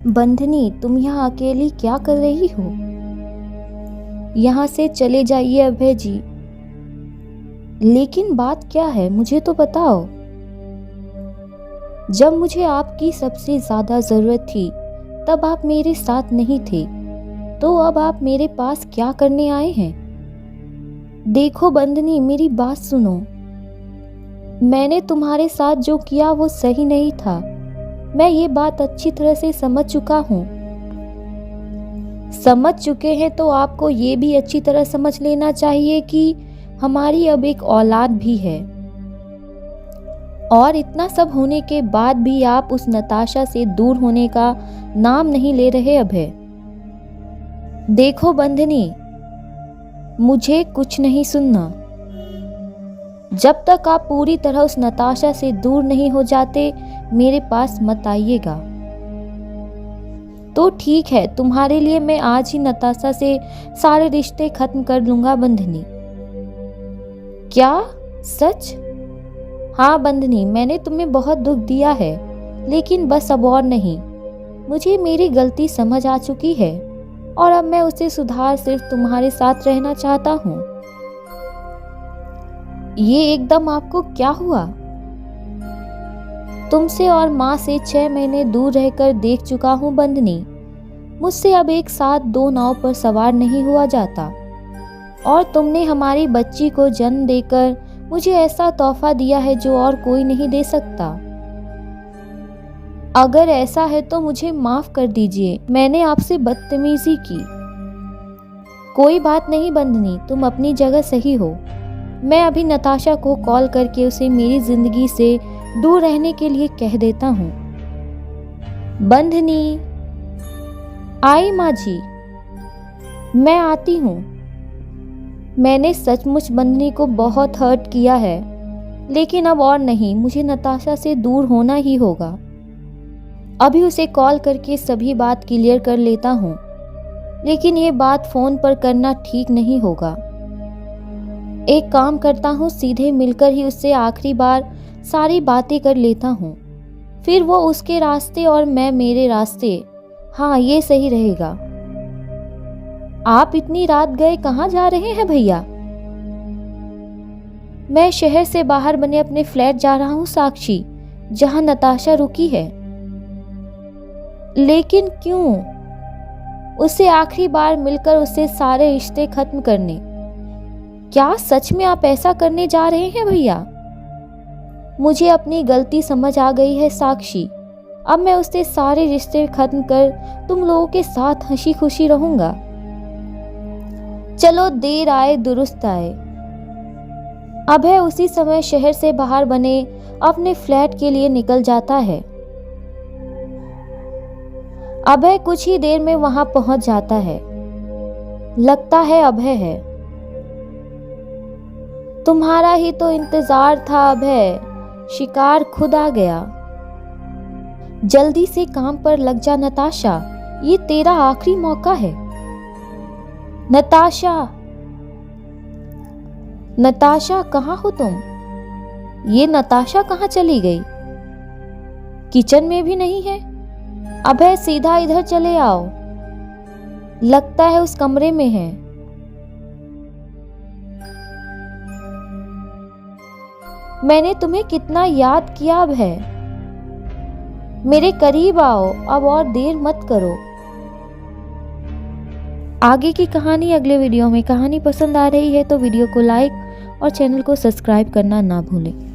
बंधनी, तुम यहाँ अकेली क्या कर रही हो? यहाँ से चले जाइए अभय जी। लेकिन बात क्या है, मुझे तो बताओ। जब मुझे आपकी सबसे ज्यादा जरूरत थी तब आप मेरे साथ नहीं थे, तो अब आप मेरे पास क्या करने आए हैं? देखो बंधनी, मेरी बात सुनो। मैंने तुम्हारे साथ जो किया वो सही नहीं था। मैं ये बात अच्छी तरह से समझ चुका हूँ। समझ चुके हैं तो आपको ये भी अच्छी तरह समझ लेना चाहिए कि हमारी अब एक औलाद भी है। और इतना सब होने के बाद भी आप उस नताशा से दूर होने का नाम नहीं ले रहे अभय। देखो बंधनी, मुझे कुछ नहीं सुनना। जब तक आप पूरी तरह उस नताशा से दूर नहीं हो जाते, मेरे पास मत आइएगा। तो ठीक है, तुम्हारे लिए मैं आज ही नताशा से सारे रिश्ते खत्म कर लूंगा बंधनी। क्या सच? हाँ बंधनी, मैंने तुम्हें बहुत दुख दिया है, लेकिन बस अब और नहीं। मुझे मेरी गलती समझ आ चुकी है और अब मैं उसे सुधार सिर्फ तुम्हारे साथ रहना चाहता हूँ। ये एकदम आपको क्या हुआ? तुमसे और माँ से 6 महीने दूर रहकर देख चुका हूँ बंधनी। मुझसे अब एक साथ 2 नाव पर सवार नहीं हुआ जाता। और तुमने हमारी बच्ची को जन्म देकर मुझे ऐसा तोहफा दिया है जो और कोई नहीं दे सकता। अगर ऐसा है तो मुझे माफ कर दीजिए, मैंने आपसे बदतमीजी की। कोई बात नहीं बंधनी, तुम अपनी जगह सही हो। मैं अभी नताशा को कॉल करके उसे मेरी जिंदगी से दूर रहने के लिए कह देता हूँ। बंधनी, आई माँ जी, मैं आती हूँ। मैंने सचमुच बंधनी को बहुत हर्ट किया है, लेकिन अब और नहीं, मुझे नताशा से दूर होना ही होगा। अभी उसे कॉल करके सभी बात क्लियर कर लेता हूँ, लेकिन ये बात फोन पर करना ठीक नहीं होगा। एक काम करता हूँ, सीधे मिलकर ही उससे आखिरी बार सारी बातें कर लेता हूँ। फिर वो उसके रास्ते और मैं मेरे रास्ते। हाँ, ये सही रहेगा। आप इतनी रात गए कहाँ जा रहे हैं भैया? मैं शहर से बाहर बने अपने फ्लैट जा रहा हूँ साक्षी, जहाँ नताशा रुकी है। लेकिन क्यों? उससे आखिरी बार मिलकर उससे सारे रिश्ते खत्म करने। क्या सच में आप ऐसा करने जा रहे हैं भैया? मुझे अपनी गलती समझ आ गई है साक्षी। अब मैं उससे सारे रिश्ते खत्म कर तुम लोगों के साथ हंसी खुशी रहूंगा। चलो, देर आए दुरुस्त आए। अभय उसी समय शहर से बाहर बने अपने फ्लैट के लिए निकल जाता है। अभय कुछ ही देर में वहां पहुंच जाता है। लगता है अभय है। तुम्हारा ही तो इंतजार था अभय, शिकार खुद आ गया। जल्दी से काम पर लग जा नताशा, ये तेरा आखिरी मौका है। नताशा, नताशा कहाँ हो तुम? ये नताशा कहाँ चली गई? किचन में भी नहीं है। अभय, सीधा इधर चले आओ। लगता है उस कमरे में है। मैंने तुम्हें कितना याद किया अभय। मेरे करीब आओ, अब और देर मत करो। आगे की कहानी अगले वीडियो में। कहानी पसंद आ रही है तो वीडियो को लाइक और चैनल को सब्सक्राइब करना ना भूलें।